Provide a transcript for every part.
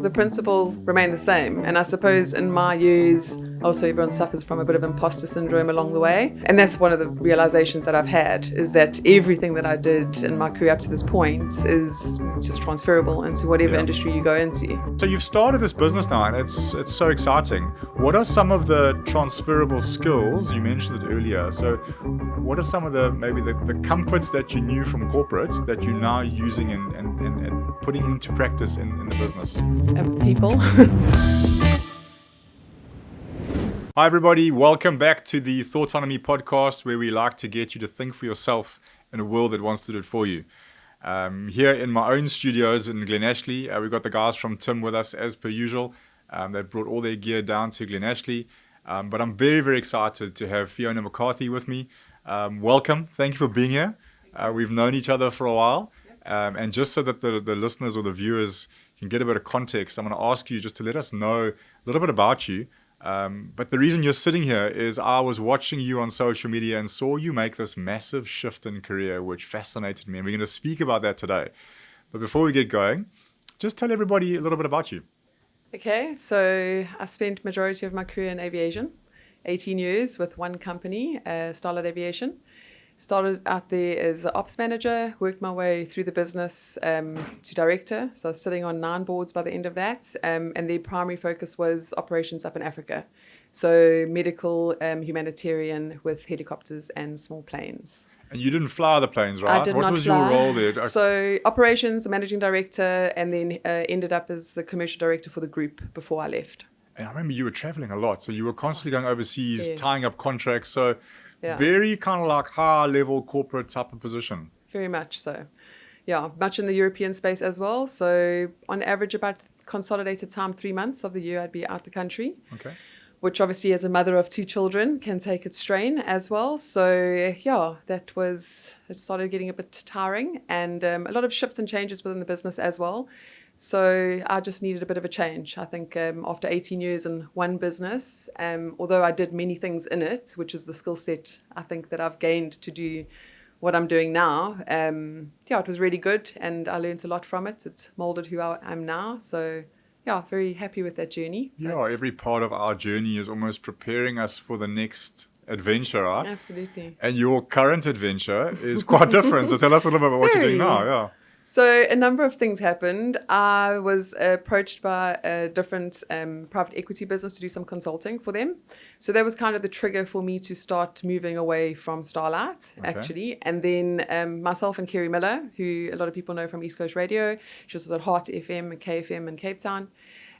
The principles remain the same, and I suppose in my years also everyone suffers from a bit of imposter syndrome along the way, and that's one of the realizations that I've had, is that everything that I did in my career up to this point is just transferable into whatever industry you go into. So you've started this business now, and it's so exciting. What are some of the transferable skills? You mentioned it earlier. So what are some of the comforts that you knew from corporate that you're now using and putting into practice in the business? People. Hi everybody, welcome back to the Thoughtonomy podcast, where we like to get you to think for yourself in a world that wants to do it for you. Here in my own studios in Glen Ashley, we've got the guys from Tim with us as per usual. They've brought all their gear down to Glen Ashley. But I'm very, very excited to have Fiona McCarthy with me. Welcome. Thank you for being here. We've known each other for a while. And just so that the listeners or the viewers can get a bit of context, I'm going to ask you just to let us know a little bit about you. But the reason you're sitting here is I was watching you on social media and saw you make this massive shift in career, which fascinated me. And we're going to speak about that today. But before we get going, just tell everybody a little bit about you. Okay, so I spent majority of my career in aviation, 18 years with one company, Starlight Aviation. Started out there as an ops manager, worked my way through the business to director. So I was sitting on 9 boards by the end of that. And their primary focus was operations up in Africa. So medical, humanitarian with helicopters and small planes. And you didn't fly the planes, right? I did what not was fly. your role there? So operations, managing director, and then ended up as the commercial director for the group before I left. And I remember you were traveling a lot. So you were constantly going overseas, Yes. tying up contracts. So Yeah. very kind of like high-level corporate type of position. Very much so. Yeah, much in the European space as well. So on average, about consolidated time, 3 months of the year, I'd be out the country. Okay. Which obviously, as a mother of 2 children, can take its strain as well. So yeah, it started getting a bit tiring, and a lot of shifts and changes within the business as well. So I just needed a bit of a change. I think after 18 years in one business, although I did many things in it, which is the skill set I think that I've gained to do what I'm doing now, it was really good, and I learned a lot from it. It molded who I am now. So yeah, very happy with that journey. Yeah, every part of our journey is almost preparing us for the next adventure, right? Absolutely. And your current adventure is quite different. So tell us a little bit about what you're doing now. Yeah. So a number of things happened. I was approached by a different private equity business to do some consulting for them. So that was kind of the trigger for me to start moving away from Starlight, actually. And then myself and Kerry Miller, who a lot of people know from East Coast Radio, she was at Heart FM and KFM in Cape Town.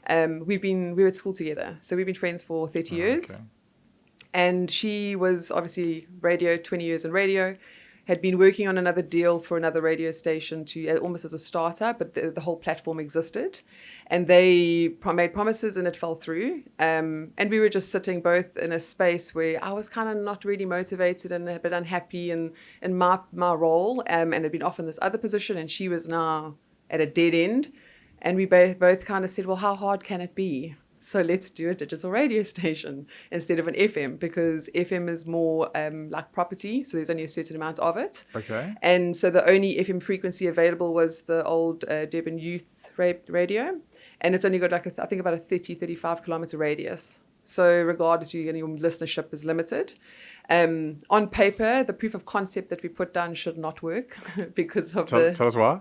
We were at school together. So we've been friends for 30 years. Okay. And she was obviously radio, 20 years in radio. Had been working on another deal for another radio station almost as a startup, but the whole platform existed. And they made promises and it fell through. And we were just sitting both in a space where I was kind of not really motivated and a bit unhappy in my role, and had been off in this other position, and she was now at a dead end. And we both kind of said, well, how hard can it be? So let's do a digital radio station instead of an FM, because FM is more like property. So there's only a certain amount of it. Okay. And so the only FM frequency available was the old Durban Youth radio. And it's only got I think about a 35 kilometer radius. So regardless, your listenership is limited. On paper, the proof of concept that we put down should not work because of Tell us why.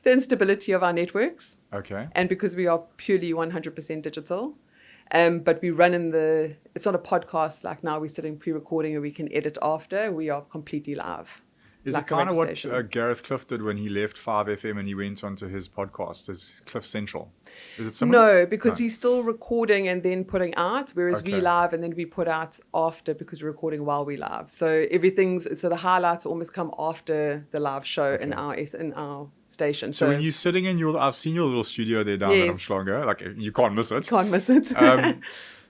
the instability of our networks. Okay. And because we are purely 100% digital. But we run it's not a podcast like now we're sitting pre-recording and we can edit after. We are completely live. Is like it kind of what station. Gareth Cliff did when he left 5FM and he went onto his podcast as Cliff Central? Is it similar? No, because he's still recording and then putting out, whereas we live and then we put out after because we're recording while we live. So the highlights almost come after the live show in our station. So when you're sitting I've seen your little studio there down in Umhlanga, like you can't miss it. Can't miss it.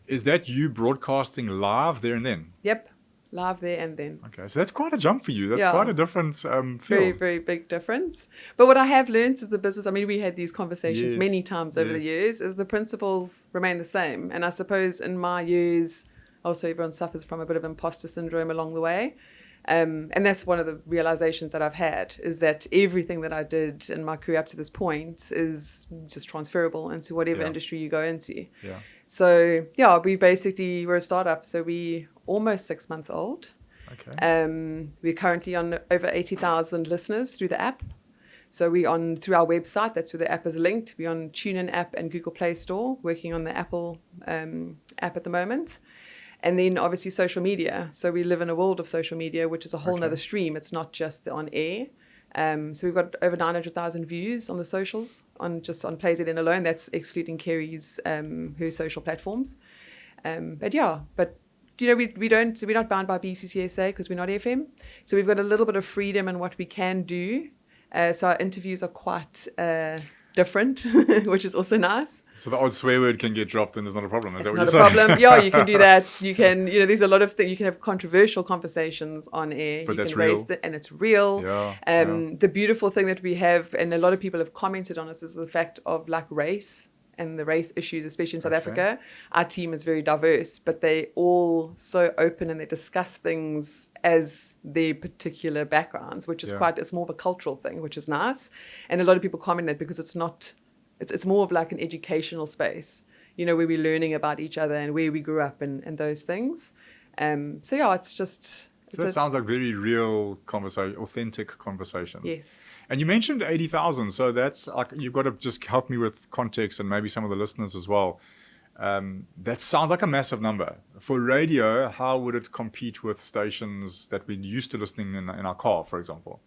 Is that you broadcasting live there and then? Yep. Live there and then. Okay, so that's quite a jump for you. That's quite a different field. Very, very big difference. But what I have learned is the business, I mean, we had these conversations many times over the years, is the principles remain the same. And I suppose in my years, also everyone suffers from a bit of imposter syndrome along the way. And that's one of the realizations that I've had, is that everything that I did in my career up to this point is just transferable into whatever industry you go into. Yeah. So we're a startup. So we almost 6 months old. Okay. We're currently on over 80,000 listeners through the app. So we're on through our website. That's where the app is linked. We're on TuneIn app and Google Play Store, working on the Apple app at the moment. And then obviously social media. So we live in a world of social media, which is a whole nother stream. It's not just the on air. So we've got over 900,000 views on the socials, on Plays It In alone. That's excluding Kerry's her social platforms. But you know, we're not bound by BCCSA because we're not FM. So we've got a little bit of freedom in what we can do. So our interviews are quite different, which is also nice. So the odd swear word can get dropped and it's not a problem. Is that what It's you're not a saying? problem. Yeah, you can do that. You can, you know, there's a lot of things. You can have controversial conversations on air. But you that's can real. and it's real. Yeah, The beautiful thing that we have, and a lot of people have commented on us, is the fact of like race and the race issues, especially in South Africa. Our team is very diverse, but they all so open and they discuss things as their particular backgrounds, which is it's more of a cultural thing, which is nice. And a lot of people comment that because it's more of like an educational space, you know, where we're learning about each other and where we grew up and those things. It's just... So that sounds like very real authentic conversations. Yes. And you mentioned 80,000. So that's like, you've got to just help me with context and maybe some of the listeners as well. That sounds like a massive number. For radio, how would it compete with stations that we're used to listening in our car, for example?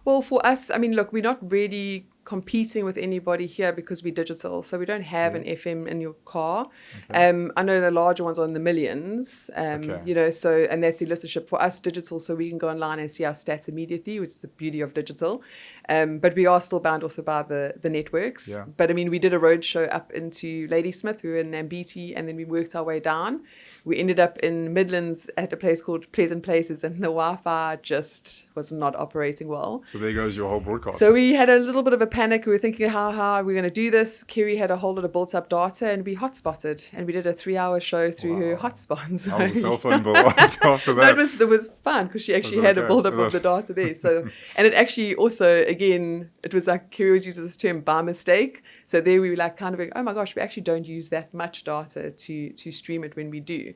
Well, for us, I mean, look, we're not really competing with anybody here because we're digital. So we don't have an FM in your car. Okay. I know the larger ones are in the millions, you know, so, and that's the listenership. For us, digital, so we can go online and see our stats immediately, which is the beauty of digital. But we are still bound also by the networks. Yeah. But I mean, we did a road show up into Ladysmith. We were in Nambiti, and then we worked our way down. We ended up in Midlands at a place called Pleasant Places, and the Wi-Fi just was not operating well. So there goes your whole broadcast. So we had a little bit of a panic. We were thinking how are we going to do this. Kerry had a whole lot of built up data, and we hotspotted, and we did a 3-hour show through her hotspots. How was the cell phone bill after that? No, it was fun because she actually had a build up of the data there. So, and it actually also, again, it was like Kerry always uses this term by mistake. So there we were like kind of going, oh my gosh, we actually don't use that much data to stream it when we do.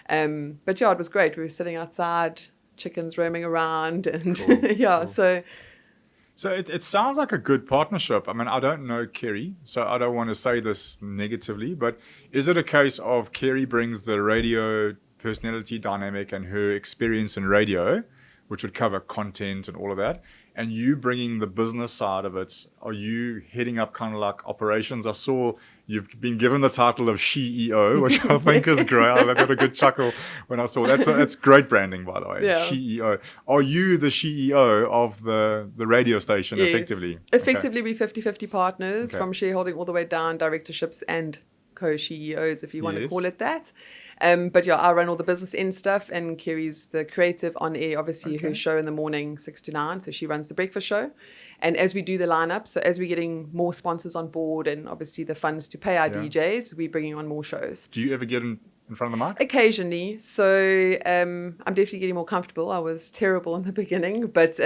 But yeah, it was great. We were sitting outside, chickens roaming around, and cool. So it sounds like a good partnership. I mean, I don't know Kerry, so I don't want to say this negatively, but is it a case of Kerry brings the radio personality dynamic and her experience in radio, which would cover content and all of that, and you bringing the business side of it? Are you heading up kind of like operations? I saw you've been given the title of CEO, which I think is great. I got a good chuckle when I saw that. So that's great branding, by the way. Yeah. CEO. Are you the CEO of the radio station, effectively? Effectively, we're 50-50 partners, from shareholding all the way down, directorships and co-CEOs, if you want to call it that. But yeah, I run all the business end stuff, and Kerry's the creative on air, obviously her show in the morning, 6 to 9. So she runs the breakfast show. And as we do the lineup, so as we're getting more sponsors on board and obviously the funds to pay our DJs, we're bringing on more shows. Do you ever get in front of the mic? Occasionally. So I'm definitely getting more comfortable. I was terrible in the beginning, but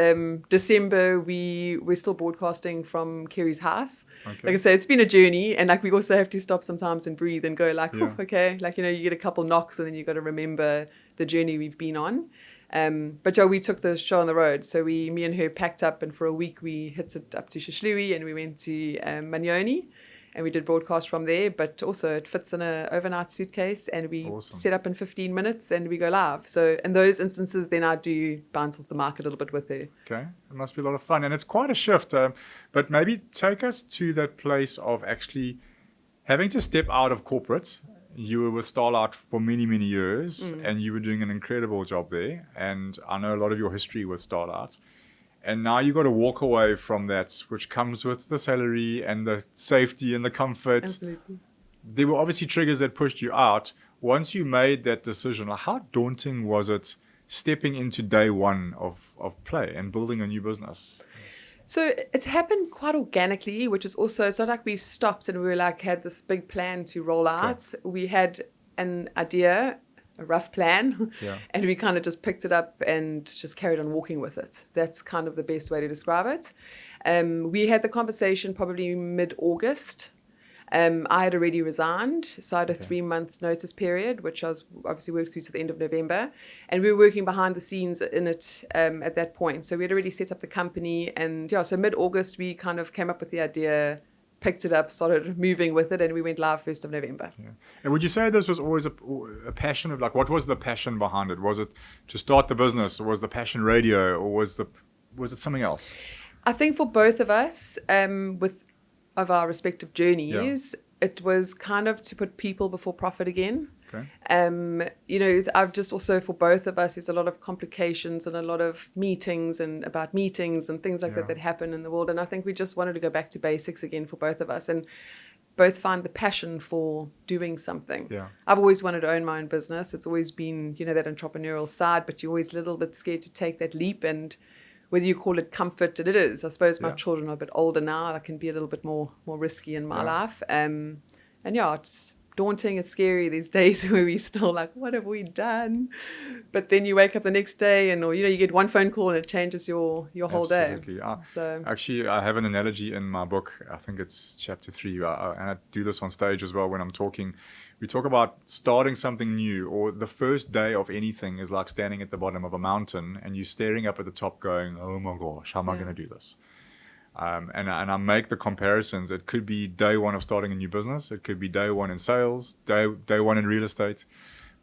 December we're still broadcasting from Kerry's house. Like I say, it's been a journey, and like we also have to stop sometimes and breathe and go like, okay, like, you know, you get a couple knocks and then you got to remember the journey we've been on. But yeah, we took the show on the road. So me and her packed up, and for a week we hit it up to Shishlui, and we went to Manyoni. And we did broadcast from there, but also it fits in an overnight suitcase, and we set up in 15 minutes and we go live. So in those instances, then I do bounce off the mic a little bit with her. Okay, it must be a lot of fun. And it's quite a shift, but maybe take us to that place of actually having to step out of corporate. You were with Starlight for many, many years, and you were doing an incredible job there. And I know a lot of your history with Starlight. And now you got to walk away from that, which comes with the salary and the safety and the comfort. Absolutely. There were obviously triggers that pushed you out. Once you made that decision, how daunting was it stepping into day one of play and building a new business? So it's happened quite organically, which is also, it's not like we stopped and we were like, had this big plan to roll out. We had an idea rough plan. Yeah. And we kind of just picked it up and just carried on walking with it. That's kind of the best way to describe it. We had the conversation probably mid-August. I had already resigned, so I had a 3-month notice period, which I was obviously worked through to the end of November. And we were working behind the scenes in it at that point. So we had already set up the company. And so mid-August, we kind of came up with the idea, picked it up, started moving with it, and we went live 1st of November. Yeah. And would you say this was always a passion of, like, what was the passion behind it? Was it to start the business, or was the passion radio, or was it something else? I think for both of us, of our respective journeys, it was kind of to put people before profit again. Okay. I've just also, for both of us, there's a lot of complications and a lot of meetings and things like that happen in the world. And I think we just wanted to go back to basics again for both of us and both find the passion for doing something. Yeah. I've always wanted to own my own business. It's always been, that entrepreneurial side, but you're always a little bit scared to take that leap. And whether you call it comfort, and it is. I suppose my children are a bit older now. I can be a little bit more risky in my life. It's daunting. It's scary these days where we're still like, what have we done? But then you wake up the next day and, you get one phone call and it changes your whole day. Absolutely. Actually, I have an analogy in my book. I think it's chapter 3. And I do this on stage as well when I'm talking. We talk about starting something new, or the first day of anything is like standing at the bottom of a mountain and you're staring up at the top going, oh my gosh, how am I going to do this? And I make the comparisons. It could be day one of starting a new business. It could be day one in sales, day one in real estate,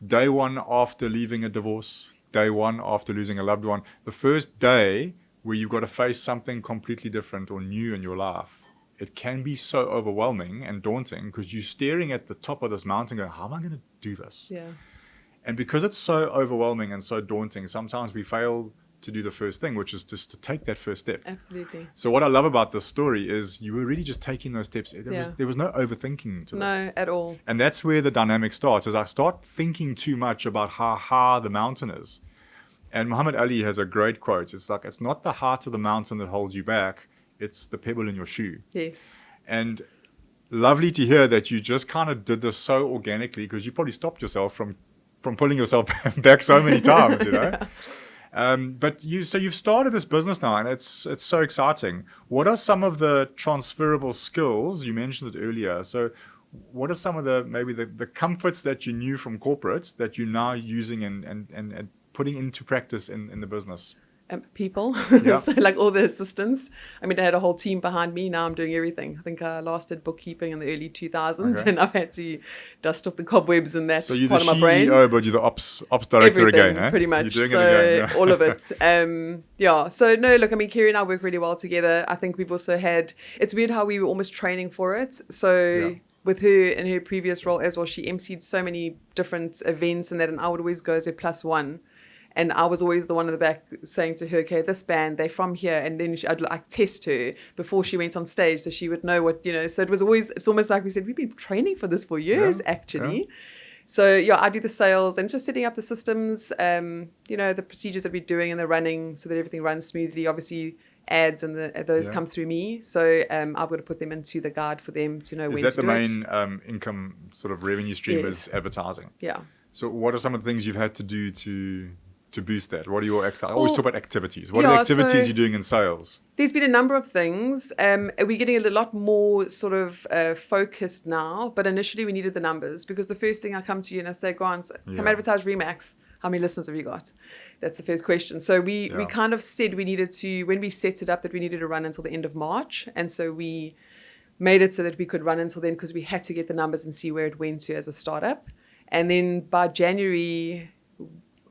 day one after leaving a divorce, day one after losing a loved one. The first day where you've got to face something completely different or new in your life, it can be so overwhelming and daunting because you're staring at the top of this mountain going, how am I going to do this? Yeah. And because it's so overwhelming and so daunting, sometimes we fail to do the first thing, which is just to take that first step. Absolutely. So what I love about this story is you were really just taking those steps. There was no overthinking to this. No, at all. And that's where the dynamic starts, is I start thinking too much about how high the mountain is. And Muhammad Ali has a great quote. It's like, it's not the height of the mountain that holds you back. It's the pebble in your shoe. Yes. And lovely to hear that you just kind of did this so organically, because you probably stopped yourself from pulling yourself back so many times, But you've started this business now, and it's so exciting. What are some of the transferable skills? You mentioned it earlier. So what are some of the comforts that you knew from corporate that you're now using and putting into practice in the business? People. So like all the assistants. I mean, I had a whole team behind me. Now I'm doing everything. I think I last did bookkeeping in the early 2000s, and I've had to dust off the cobwebs in that so you're part the of my brain. CEO, but you're the ops director everything, again, eh? pretty much. You're doing So it again, all of it. So no, look, I mean, Kerry and I work really well together. I think we've also it's weird how we were almost training for it. So with her in her previous role as well, she emceed so many different events and I would always go as her +1. And I was always the one in the back saying to her, okay, this band, they're from here. And then I'd like test her before she went on stage so she would know what, So it's almost like we said, we've been training for this for years, actually. Yeah. So, I do the sales and just setting up the systems, the procedures that we're doing and the running so that everything runs smoothly. Obviously, ads and those come through me. So I've got to put them into the guide for them to know when to do it. Is that the main income sort of revenue stream is advertising? Yeah. So what are some of the things you've had to do to boost that? What are your I always talk about activities. What are the activities you're doing in sales? There's been a number of things. We're getting a lot more sort of focused now, but initially we needed the numbers because the first thing I come to you and I say, Grant, come advertise Remax. How many listeners have you got? That's the first question. So we kind of said we needed to, when we set it up, that we needed to run until the end of March. And so we made it so that we could run until then because we had to get the numbers and see where it went to as a startup. And then by January,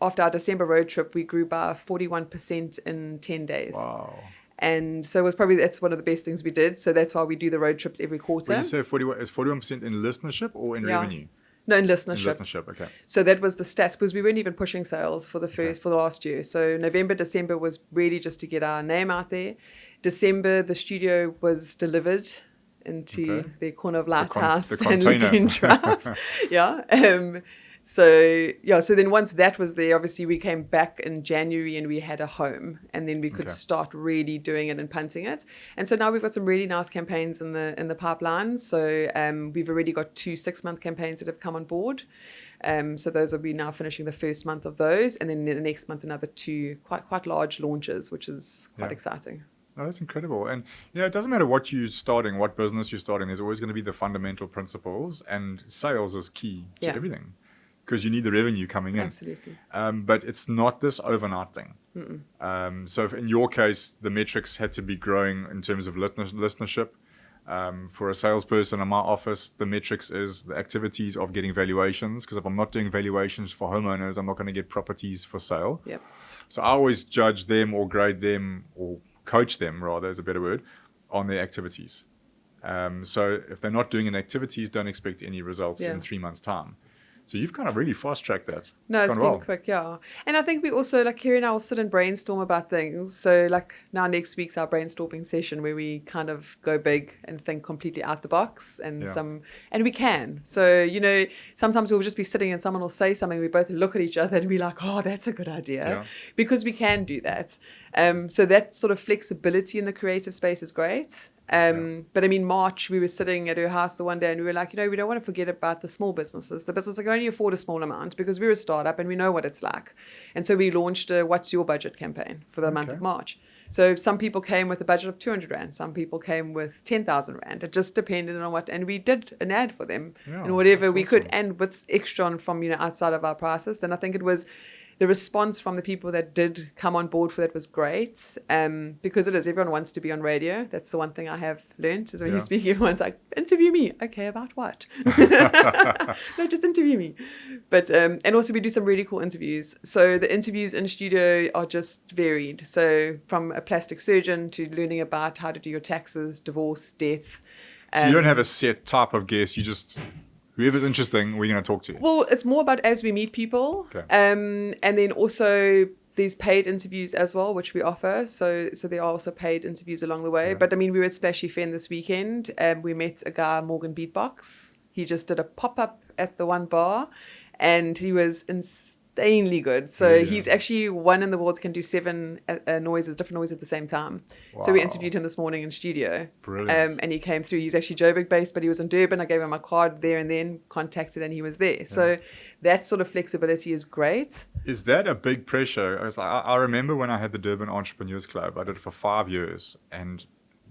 after our December road trip, we grew by 41% in 10 days. Wow. And so that's one of the best things we did. So that's why we do the road trips every quarter. When you say 41% in listenership or in revenue? No, in listenership. In listenership, okay. So that was the stats because we weren't even pushing sales for the last year. So November, December was really just to get our name out there. December, the studio was delivered into the corner of Lighthouse the and Lincoln Drive. So then once that was there, obviously we came back in January and we had a home, and then we could start really doing it and punting it. And so now we've got some really nice campaigns in the pipeline. So we've already got 2 6-month campaigns that have come on board. So those will be now finishing the first month of those, and then the next month another 2 quite large launches, which is quite exciting. Oh, that's incredible. And, it doesn't matter what you're starting, what business you're starting, there's always going to be the fundamental principles, and sales is key to everything, because you need the revenue coming in. Absolutely. But it's not this overnight thing. So if in your case, the metrics had to be growing in terms of listenership. For a salesperson in my office, the metrics is the activities of getting valuations, because if I'm not doing valuations for homeowners, I'm not going to get properties for sale. Yep. So I always judge them or grade them or coach them, rather, is a better word, on their activities. So if they're not doing any activities, don't expect any results in 3 months' time. So you've kind of really fast-tracked that. No, it's been quick, yeah. And I think we also, like, Kerry and I will sit and brainstorm about things. So, like, now next week's our brainstorming session where we kind of go big and think completely out the box. And we can. So, sometimes we'll just be sitting and someone will say something. We both look at each other and be like, oh, that's a good idea. Because we can do that. So that sort of flexibility in the creative space is great. But I mean, March, we were sitting at her house the one day and we were like, we don't want to forget about the small businesses. The business that can only afford a small amount, because we're a startup and we know what it's like. And so we launched a What's Your Budget campaign for the month of March. So some people came with a budget of 200 Rand. Some people came with 10,000 Rand. It just depended on what, and we did an ad for them and whatever we could, and with extra from, outside of our prices. And I think it was, the response from the people that did come on board for that was great, because everyone wants to be on radio. That's the one thing I have learned, is when you speak, everyone's like, interview me. Okay, about what? No, just interview me. But and also we do some really cool interviews. So the interviews in studio are just varied. So from a plastic surgeon to learning about how to do your taxes, divorce, death. So you don't have a set type of guest. You just... whoever's interesting, we're going to talk to. Well, it's more about as we meet people. Okay. And then also these paid interviews as well, which we offer. So there are also paid interviews along the way. Yeah. But I mean, we were at Splashy Fen this weekend. We met a guy, Morgan Beatbox. He just did a pop-up at the one bar and he was insanely good. So he's actually one in the world that can do 7 different noises at the same time. Wow. So we interviewed him this morning in studio. Brilliant. And he came through. He's actually Joburg based, but he was in Durban. I gave him my card there and then, contacted, and he was there. So that sort of flexibility is great. Is that a big pressure? I remember when I had the Durban Entrepreneurs Club, I did it for 5 years and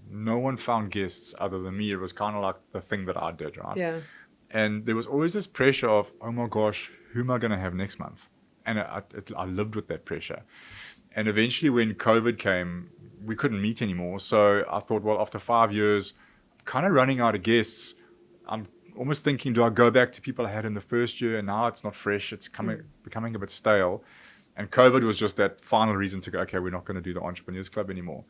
no one found guests other than me. It was kind of like the thing that I did, right? Yeah. And there was always this pressure of, oh my gosh, who am I going to have next month? And I lived with that pressure. And eventually when COVID came, we couldn't meet anymore. So I thought, well, after 5 years, I'm kind of running out of guests. I'm almost thinking, do I go back to people I had in the first year? And now it's not fresh. It's becoming a bit stale. And COVID was just that final reason to go, okay, we're not going to do the Entrepreneurs Club anymore.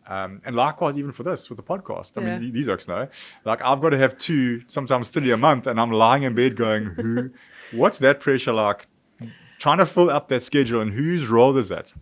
And likewise, even for this, with the podcast. I mean, these oaks know. Like, I've got to have 2, sometimes 3 a month, and I'm lying in bed going, what's that pressure like? Trying to fill up that schedule, and whose role is that?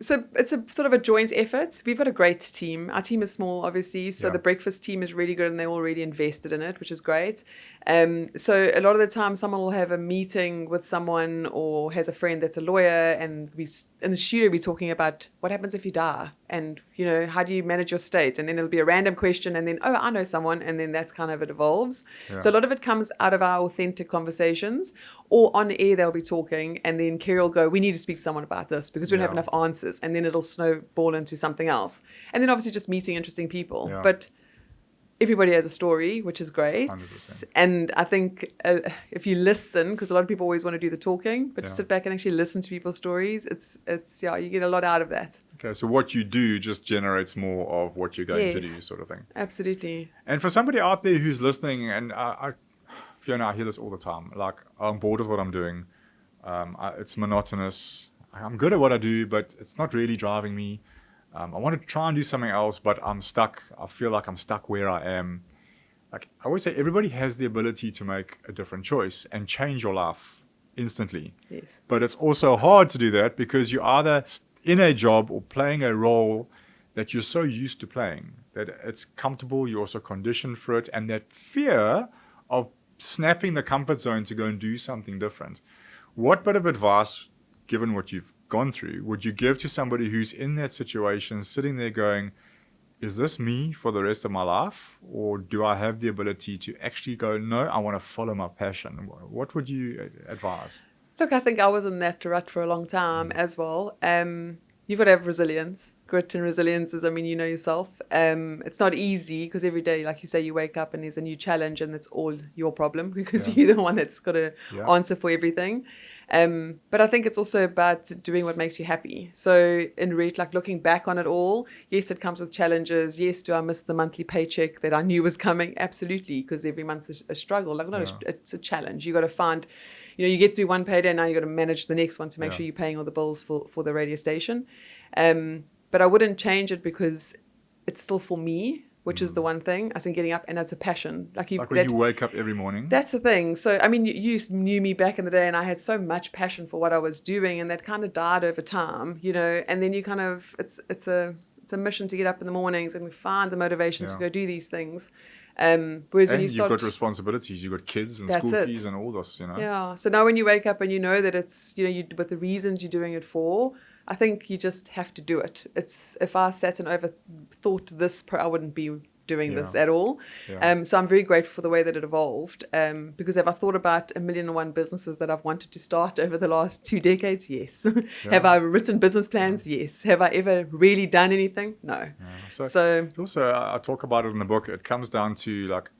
So it's a sort of a joint effort. We've got a great team. Our team is small, obviously. So the breakfast team is really good and they're already invested in it, which is great. So a lot of the time someone will have a meeting with someone or has a friend that's a lawyer, and we in the studio we're talking about what happens if you die and, how do you manage your estate? And then it'll be a random question and then, oh, I know someone. And then that's kind of, it evolves. Yeah. So a lot of it comes out of our authentic conversations, or on air they'll be talking and then Kerry will go, we need to speak to someone about this because we don't have enough answers. And then it'll snowball into something else. And then obviously just meeting interesting people. Yeah. But everybody has a story, which is great. 100%. And I think if you listen, because a lot of people always want to do the talking, but to sit back and actually listen to people's stories, it's you get a lot out of that. Okay, so what you do just generates more of what you're going to do, sort of thing. Absolutely. And for somebody out there who's listening, and Fiona, I hear this all the time, like, I'm bored with what I'm doing. It's monotonous. I'm good at what I do, but it's not really driving me. I want to try and do something else, but I'm stuck. I feel like I'm stuck where I am. Like I always say, everybody has the ability to make a different choice and change your life instantly. Yes. But it's also hard to do that because you're either in a job or playing a role that you're so used to playing that it's comfortable. You're also conditioned for it. And that fear of snapping the comfort zone to go and do something different. What bit of advice, given what you've gone through, would you give to somebody who's in that situation, sitting there going, is this me for the rest of my life? Or do I have the ability to actually go, no, I want to follow my passion? What would you advise? Look, I think I was in that rut for a long time as well. You've got to have resilience. Grit and resilience is, you know yourself. It's not easy because every day, like you say, you wake up and there's a new challenge and it's all your problem because you're the one that's got to answer for everything. But I think it's also about doing what makes you happy. So like looking back on it all, yes, it comes with challenges. Yes, do I miss the monthly paycheck that I knew was coming? Absolutely, because every month's a struggle. Like, no, it's a challenge. You got to find, you get through one payday, now you got to manage the next one to make sure you're paying all the bills for the radio station. But I wouldn't change it because it's still for me, which is the one thing. I think getting up, and it's a passion. Like when you wake up every morning. That's the thing. So, you knew me back in the day, and I had so much passion for what I was doing, and that kind of died over time, and then you kind of, it's a mission to get up in the mornings and find the motivation to go do these things. Whereas when you've got responsibilities, you've got kids and school fees and all this, Yeah. So now when you wake up and you know that it's, with the reasons you're doing it for, I think you just have to do it. It's, if I sat and overthought this, I wouldn't be doing this at all. So I'm very grateful for the way that it evolved. Because have I thought about 1,000,001 businesses that I've wanted to start over the last 2 decades? Yes. Have I written business plans? Yes. Have I ever really done anything? No. So also, I talk about it in the book. It comes down to, like,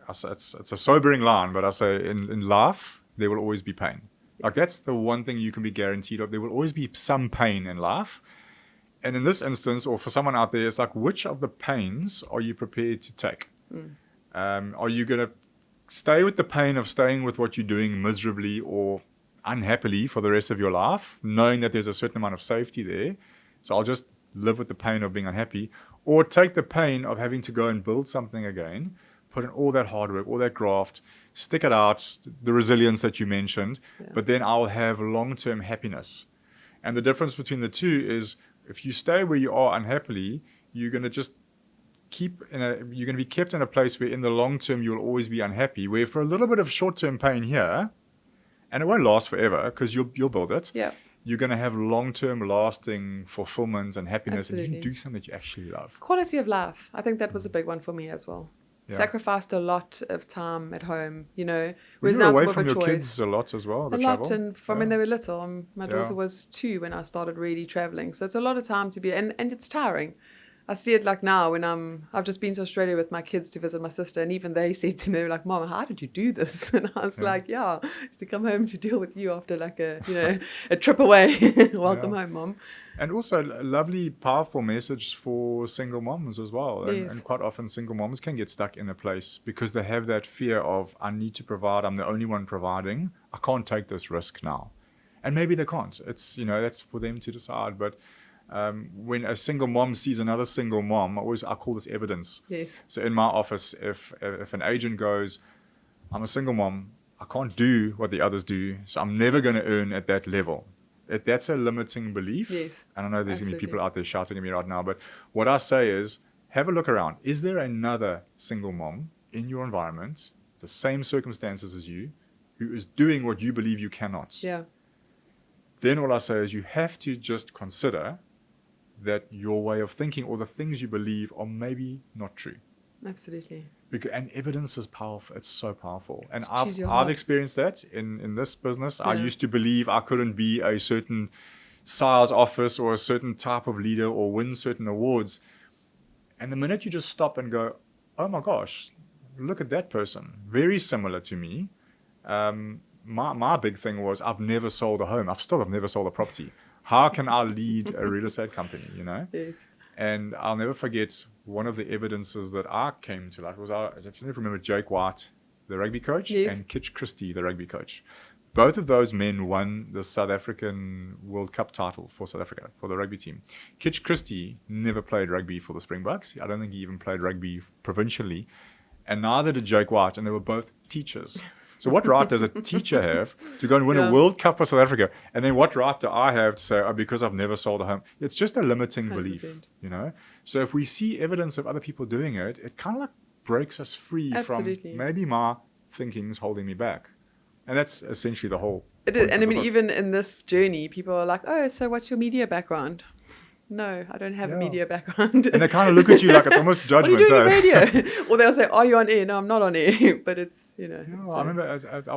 it's a sobering line, but I say in life, there will always be pain. Like, that's the one thing you can be guaranteed of. There will always be some pain in life. And in this instance, or for someone out there, it's like, which of the pains are you prepared to take? Are you going to stay with the pain of staying with what you're doing miserably or unhappily for the rest of your life, knowing that there's a certain amount of safety there? So I'll just live with the pain of being unhappy. Or take the pain of having to go and build something again, put in all that hard work, all that graft, stick it out, the resilience that you mentioned, but then I'll have long-term happiness. And the difference between the two is, if you stay where you are unhappily, you're going to just you're going to be kept in a place where in the long term you'll always be unhappy, where for a little bit of short-term pain here, and it won't last forever because you'll build it, you're going to have long-term lasting fulfillment and happiness. Absolutely. And you can do something that you actually love. Quality of life. I think that was a big one for me as well. Sacrificed a lot of time at home, Whereas you were away from your kids a lot as well, the travel? A lot, and from when they were little. My daughter was 2 when I started really traveling. So it's a lot of time to be, and it's tiring. I see it like now when I've just been to Australia with my kids to visit my sister, and even they said to me, they were like, Mom, how did you do this? And I was like, just to come home to deal with you after like a trip away. Welcome home, Mom. And also a lovely, powerful message for single moms as well. And quite often single moms can get stuck in a place because they have that fear of, I need to provide, I'm the only one providing, I can't take this risk now. And maybe they can't. It's, that's for them to decide. But when a single mom sees another single mom, I call this evidence. Yes. So in my office, if an agent goes, I'm a single mom, I can't do what the others do, so I'm never going to earn at that level. That's a limiting belief. Yes. And I know there's going to be people out there shouting at me right now, but what I say is, have a look around. Is there another single mom in your environment, the same circumstances as you, who is doing what you believe you cannot? Yeah. Then all I say is you have to just consider that your way of thinking or the things you believe are maybe not true. Absolutely. And evidence is powerful. It's so powerful. And I've experienced that in this business. I used to believe I couldn't be a certain sales office or a certain type of leader or win certain awards. And the minute you just stop and go, oh my gosh, look at that person. Very similar to me. My big thing was I've never sold a home. I've never sold a property. How can I lead a real estate company, Yes. And I'll never forget one of the evidences that I came to. Like, I actually remember Jake White, the rugby coach, and Kitch Christie, the rugby coach. Both of those men won the South African World Cup title for South Africa, for the rugby team. Kitch Christie never played rugby for the Springboks. I don't think he even played rugby provincially. And neither did Jake White, and they were both teachers. So what right does a teacher have to go and win a World Cup for South Africa? And then what right do I have to say, because I've never sold a home? It's just a limiting 100%. Belief, So if we see evidence of other people doing it, it kind of like breaks us free from maybe my thinking is holding me back? And that's essentially the whole It is, point and of I the mean, book. even in this journey, people are like, "Oh, so what's your media background?" No, I don't have a Yeah. media background. And they kind of look at you like it's almost What are you judgment. doing eh? in radio? Or they'll say, "Are you on air?" No, I'm not on air. But it's, Yeah, it's I remember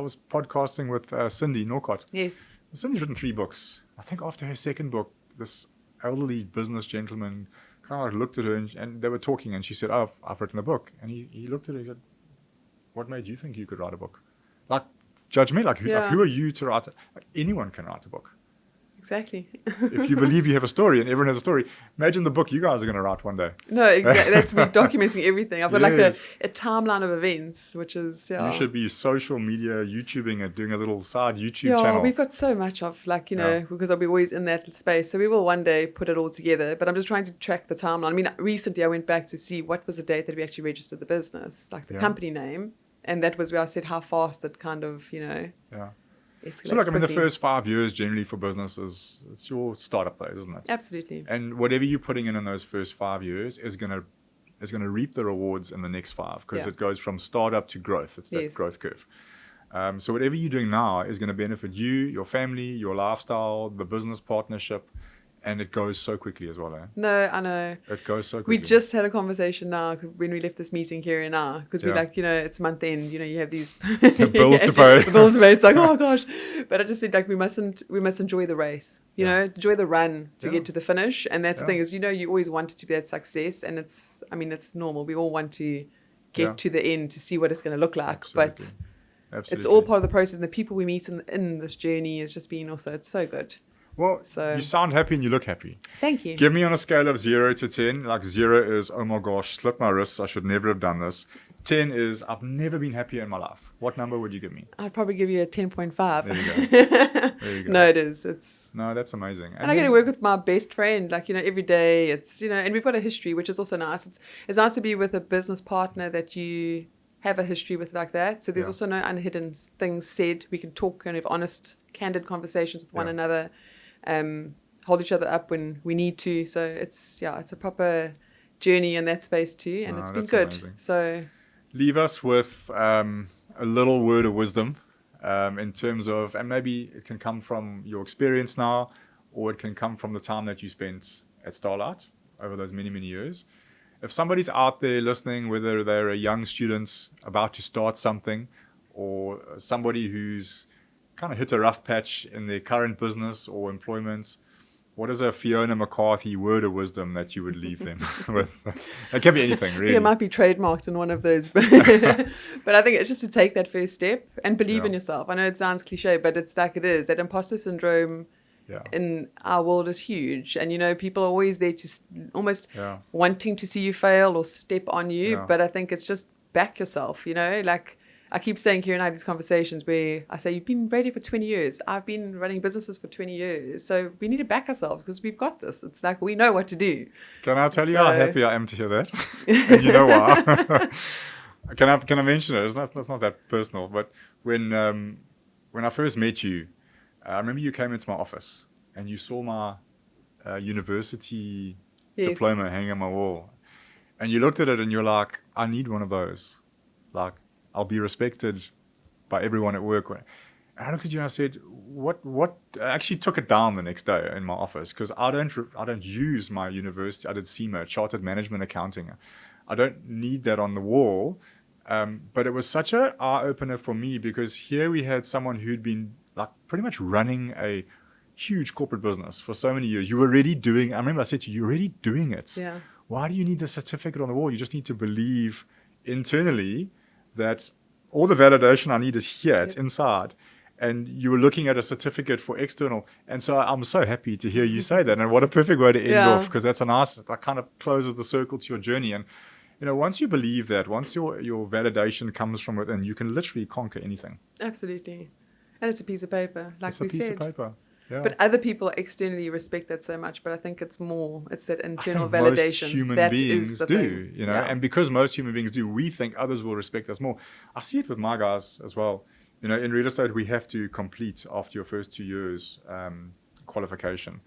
I was podcasting with Cindy Norcott. yes, Cindy's written 3 books. I think after her second book, this elderly business gentleman kind of like looked at her and they were talking and she said, "Oh, I've written a book." And he looked at her and said, "What made you think you could write a book? Like, judge me. Like, who are you to write? Like, anyone can write a book. exactly. If you believe you have a story and everyone has a story, imagine the book you guys are going to write one day." No, exactly. That's me documenting everything. I've got like Yes. a timeline of events, which is You should be social media YouTubing and doing a little side YouTube yeah, channel. we've got so much of like, Yeah. because I'll be always in that space. So we will one day put it all together. But I'm just trying to track the timeline. I mean, recently I went back to see what was the date that we actually registered the business, like the Yeah. company name. And that was where I said how fast it kind of, Yeah. escalated So, look, I mean, the quickly. first 5 years generally for businesses, it's your startup phase, isn't it? Absolutely. And whatever you're putting in those first 5 years is going to reap the rewards in the next 5 because Yeah. it goes from startup to growth. It's that Yes. growth curve. So whatever you're doing now is going to benefit you, your family, your lifestyle, the business partnership, and it goes so quickly as well. No, I know. It goes so quickly. We just had a conversation now when we left this meeting, Kerry and I, because Yeah. we like, it's month end, you have these bills to pay. The bills to pay. It's like, oh gosh. But I just said like we must enjoy the race, enjoy the run to Yeah. get to the finish. And that's the Yeah. thing is, you always want it to be that success. And it's normal. We all want to get Yeah. to the end to see what it's going to look like. Absolutely. But Absolutely. it's all part of the process. And the people we meet in this journey has just been also, it's so good. Well, So- you sound happy and you look happy. Thank you. Give me on a scale of 0 to 10. Like 0 is, oh my gosh, slipped my wrists. I should never have done this. 10 is, I've never been happier in my life. What number would you give me? I'd probably give you a 10.5. There you go. There you go. No, it is. It's No, that's amazing. And I get to work with my best friend, like, every day. It's, and we've got a history, which is also nice. It's nice to be with a business partner that you have a history with like that. So there's Yeah. also no unhidden things said. We can talk and have honest, candid conversations with one Yeah. another, hold each other up when we need to. So it's a proper journey in that space too. And Oh, it's been that's good. amazing. So Leave us with a little word of wisdom in terms of, and maybe it can come from your experience now, or it can come from the time that you spent at Starlight over those many, many years. If somebody's out there listening, whether they're a young student about to start something, or somebody who's kind of hit a rough patch in their current business or employment, what is a Fiona McCarthy word of wisdom that you would leave them with? It can be anything, really. it might be trademarked in one of those. But I think it's just to take that first step and believe Yeah. in yourself. I know it sounds cliche, but it's like it is. That imposter syndrome Yeah. in our world is huge. And, people are always there to almost Yeah. wanting to see you fail or step on you. Yeah. But I think it's just back yourself, like I keep saying here and I have these conversations where I say, you've been radio for 20 years. I've been running businesses for 20 years. So we need to back ourselves because we've got this. It's like we know what to do. Can I tell you how So- happy I am to hear that? And you know why? Can I mention it? It's not that personal. But when I first met you, I remember you came into my office and you saw my university Yes. diploma hanging on my wall. And you looked at it and you're like, I need one of those. Like, I'll be respected by everyone at work. And I looked at you and I said, what? I actually took it down the next day in my office because I don't use my university. I did CIMA, Chartered Management Accounting. I don't need that on the wall. But it was such an eye-opener for me because here we had someone who'd been like pretty much running a huge corporate business for so many years. You were already doing, I remember I said to you, you're already doing it. Yeah. Why do you need the certificate on the wall? You just need to believe internally that all the validation I need is here, it's inside. And you were looking at a certificate for external. And so I'm so happy to hear you say that. And what a perfect way to end Yeah. off, because that's that kind of closes the circle to your journey. And, once you believe that, once your validation comes from within, you can literally conquer anything. Absolutely. And it's a piece of paper, like It's a we piece said. of paper. Yeah. But other people externally respect that so much. But I think it's that I internal think validation. most human That beings is the do, thing. Yeah. and because most human beings do, we think others will respect us more. I see it with my guys as well. In real estate, we have to complete after your first 2 years qualification.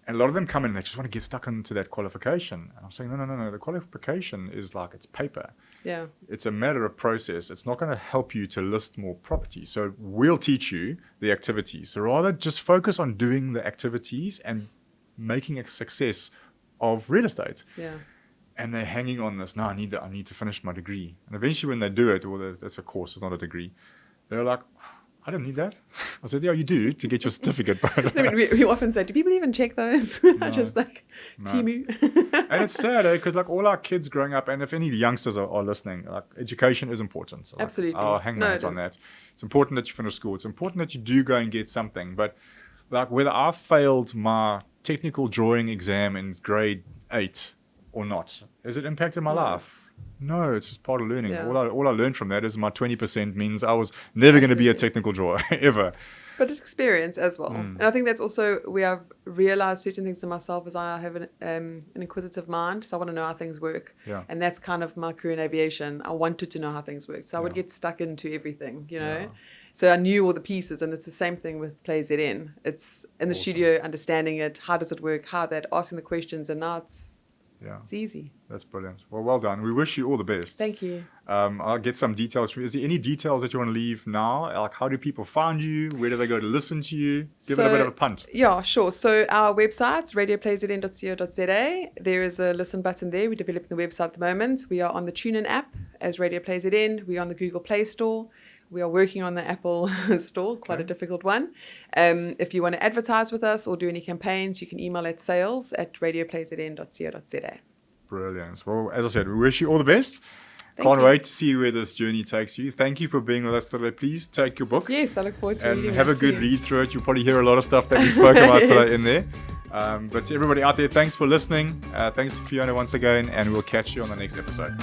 And a lot of them come in and they just want to get stuck into that qualification. And I'm saying, no. The qualification is like, it's paper. Yeah. It's a matter of process. It's not going to help you to list more properties. So we'll teach you the activities. So rather just focus on doing the activities and making a success of real estate. Yeah. And they're hanging on this. No, I need to finish my degree. And eventually when they do it, well, that's a course, it's not a degree. They're like, I don't need that. I said, yeah, you do to get your certificate. I mean, we often say, do people even check those? No, Just like Timu. And it's sad, because like all our kids growing up, and if any youngsters are listening, like education is important. So, like, Absolutely. I'll hang my hands on that. It's important that you finish school. It's important that you do go and get something. But like whether I failed my technical drawing exam in grade 8 or not, has it impacted my life? No, it's just part of learning. Yeah. All I learned from that is my 20% means I was never going to be a technical drawer, ever. But it's experience as well. And I think that's also where I've realized certain things in myself as I have an inquisitive mind. So I want to know how things work. Yeah. And that's kind of my career in aviation. I wanted to know how things work. So I would get stuck into everything, you know. Yeah. So I knew all the pieces, and it's the same thing with Play ZN. It's in the studio, understanding it, how does it work, asking the questions, and now it's easy. That's brilliant. Well done. We wish you all the best. Thank you. I'll get some details from you. Is there any details that you want to leave now? Like, how do people find you? Where do they go to listen to you? Give it a bit of a punt. Yeah, sure. So our website, radioplayzn.co.za. There is a listen button there. We're developing the website at the moment. We are on the TuneIn app as Radio Play ZN. We are on the Google Play Store. We are working on the Apple Store, quite a difficult one. If you want to advertise with us or do any campaigns, you can email at sales@radioplayzn.co.za. Brilliant. Well, as I said, we wish you all the best. Can't wait to see where this journey takes you. Thank you for being with us today. Please take your book. Yes, I look forward to and reading have a that good too. read through it. You'll probably hear a lot of stuff that we spoke about today in there. But to everybody out there, thanks for listening. Thanks, Fiona, once again, and we'll catch you on the next episode.